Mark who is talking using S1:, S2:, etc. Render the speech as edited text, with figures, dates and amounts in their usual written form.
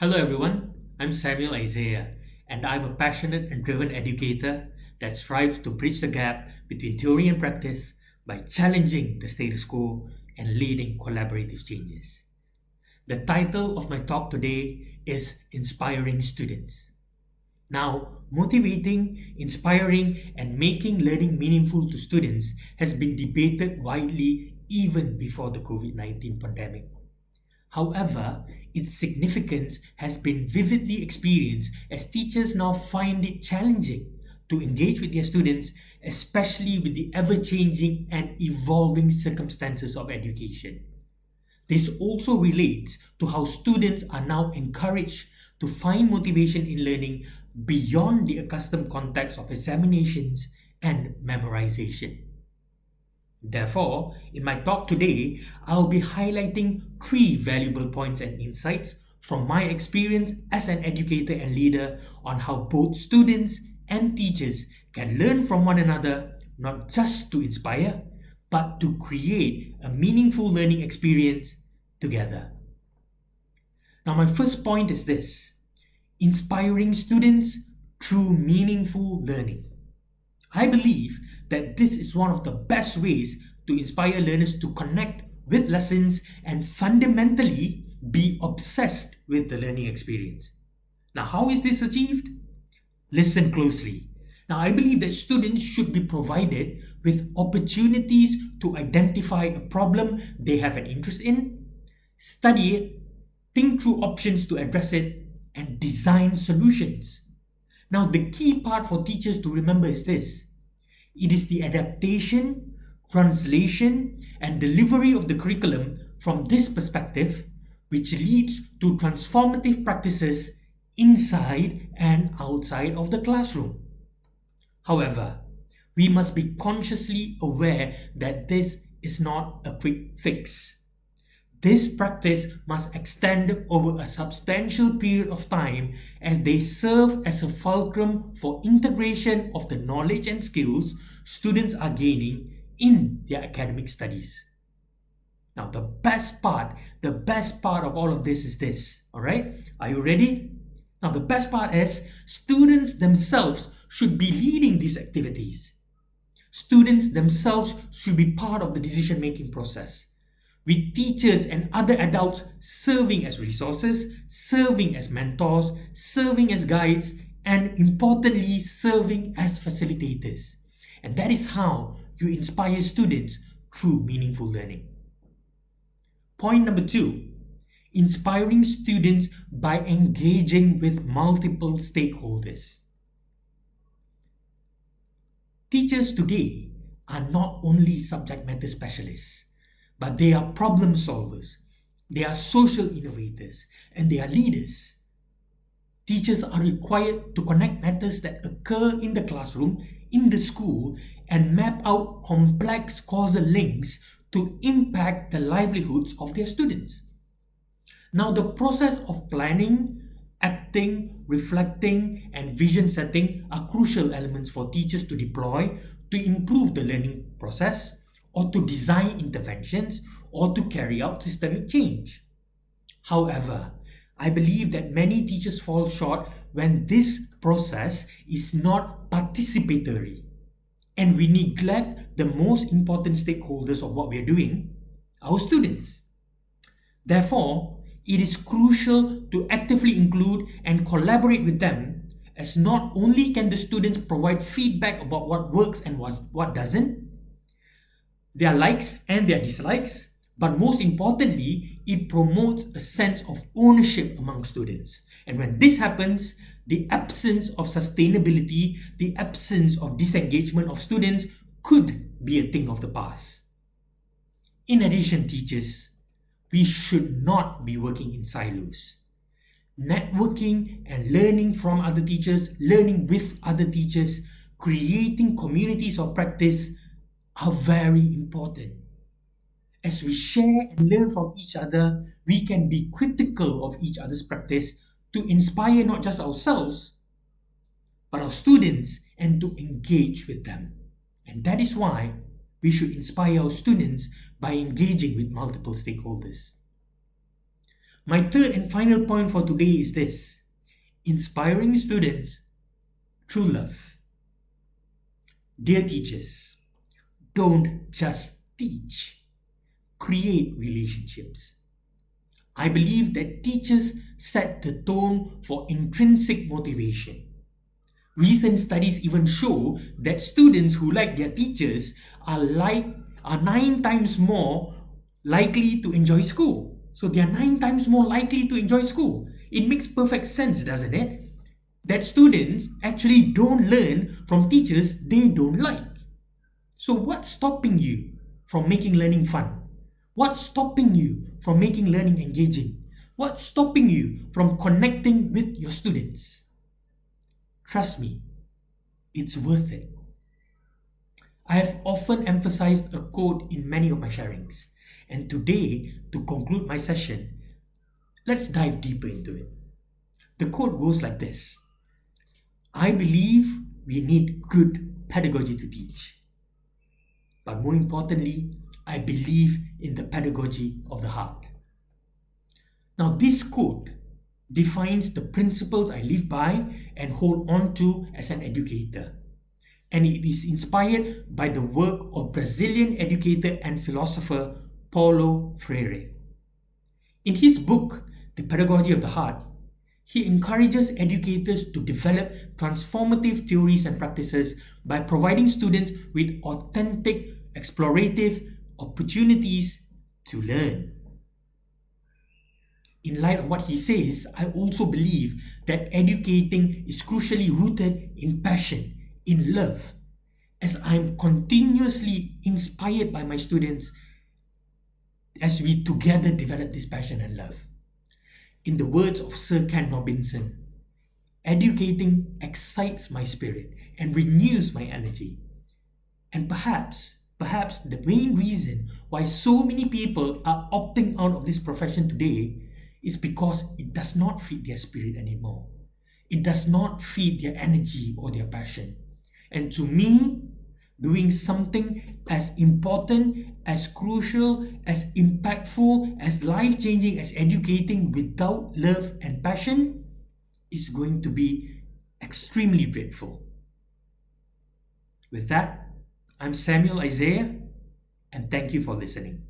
S1: Hello everyone, I'm Samuel Isaiah, and I'm a passionate and driven educator that strives to bridge the gap between theory and practice by challenging the status quo and leading collaborative changes. The title of my talk today is Inspiring Students. Now, motivating, inspiring, and making learning meaningful to students has been debated widely even before the COVID 19 pandemic. However, its significance has been vividly experienced as teachers now find it challenging to engage with their students, especially with the ever changing and evolving circumstances of education. This also relates to how students are now encouraged to find motivation in learning beyond the accustomed context of examinations and memorization. Therefore, in my talk today, I'll be highlighting three valuable points and insights from my experience as an educator and leader on how both students and teachers can learn from one another, not just to inspire, but to create a meaningful learning experience together. Now, my first point is this: inspiring students through meaningful learning. I believe that this is one of the best ways to inspire learners to connect with lessons and fundamentally be obsessed with the learning experience. Now, how is this achieved? Listen closely. Now, I believe that students should be provided with opportunities to identify a problem they have an interest in, study it, think through options to address it, and design solutions. Now, the key part for teachers to remember is this: it is the adaptation, translation, and delivery of the curriculum from this perspective which leads to transformative practices inside and outside of the classroom. However, we must be consciously aware that this is not a quick fix. This practice must extend over a substantial period of time as they serve as a fulcrum for integration of the knowledge and skills students are gaining in their academic studies. Now, the best part of all of this is this, all right? Are you ready? Now, the best part is students themselves should be leading these activities. Students themselves should be part of the decision-making process, with teachers and other adults serving as resources, serving as mentors, serving as guides, and importantly, serving as facilitators. And that is how you inspire students through meaningful learning. Point number 2, inspiring students by engaging with multiple stakeholders. Teachers today are not only subject matter specialists, but they are problem solvers, they are social innovators, and they are leaders. Teachers are required to connect matters that occur in the classroom, in the school, and map out complex causal links to impact the livelihoods of their students. Now, the process of planning, acting, reflecting, and vision setting are crucial elements for teachers to deploy to improve the learning process, or to design interventions, or to carry out systemic change. However, I believe that many teachers fall short when this process is not participatory, and we neglect the most important stakeholders of what we are doing, our students. Therefore, it is crucial to actively include and collaborate with them, as not only can the students provide feedback about what works and what doesn't, their likes and their dislikes, but most importantly, it promotes a sense of ownership among students. And when this happens, the absence of sustainability, the absence of disengagement of students could be a thing of the past. In addition, teachers, we should not be working in silos. Networking and learning from other teachers, learning with other teachers, creating communities of practice are very important. As we share and learn from each other, we can be critical of each other's practice to inspire not just ourselves, but our students, and to engage with them. And that is why we should inspire our students by engaging with multiple stakeholders. My third and final point for today is this: inspiring students through love. Dear teachers, don't just teach, create relationships. I believe that teachers set the tone for intrinsic motivation. Recent studies even show that students who like their teachers are 9 times more likely to enjoy school. So they are 9 times more likely to enjoy school. It makes perfect sense, doesn't it? That students actually don't learn from teachers they don't like. So what's stopping you from making learning fun? What's stopping you from making learning engaging? What's stopping you from connecting with your students? Trust me, it's worth it. I have often emphasized a quote in many of my sharings, and today, to conclude my session, let's dive deeper into it. The quote goes like this: I believe we need good pedagogy to teach. But more importantly, I believe in the pedagogy of the heart. Now, this quote defines the principles I live by and hold on to as an educator. And it is inspired by the work of Brazilian educator and philosopher Paulo Freire. In his book, The Pedagogy of the Heart, he encourages educators to develop transformative theories and practices by providing students with authentic, explorative opportunities to learn. In light of what he says, I also believe that educating is crucially rooted in passion, in love, as I'm continuously inspired by my students as we together develop this passion and love. In the words of Sir Ken Robinson, educating excites my spirit and renews my energy. And perhaps the main reason why so many people are opting out of this profession today is because it does not feed their spirit anymore. It does not feed their energy or their passion. And to me, doing something as important, as crucial, as impactful, as life-changing as educating without love and passion is going to be extremely dreadful. With that, I'm Samuel Isaiah, and thank you for listening.